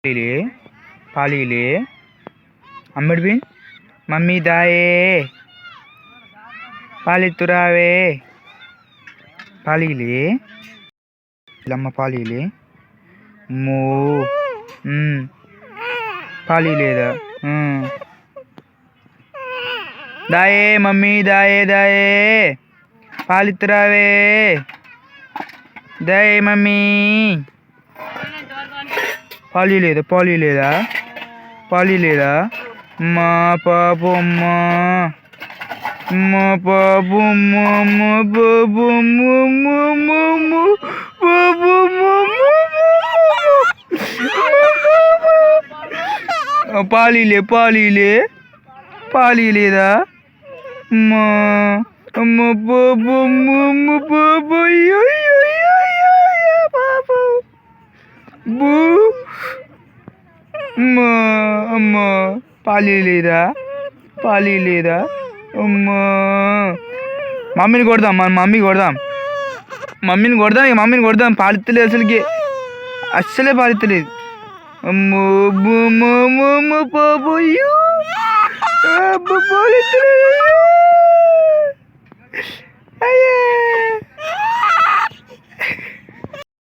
పాలీలే పాలీలే అమ్మడివి mummy దాయే పాలిత్తురావే పాలీలే Yellamma పాలీలే మో పాలీలేదా దాయే mummy దాయే దాయే పాలిత్తురావే దాయే mummy పాలీలేదా పాలీలేదా పాలీలేదా మా పాపమ్మ మా పాపమ్మ మా పాపమ్మ పాలీలే పాలీలే పాలీలేదా మా అమ్మ పాపమ్మ పాప పాప బూ అమ్మా అమ్మా పాలీలేదా పాలీలేదా అమ్మా మమ్మీని కొడదాం మమ్మీని కొడదాం మమ్మీని కొడదాం పాలిత్తలేదు అస్సలే పాలిత్తలేదు అమ్మో పాప పాలిత్తలేదు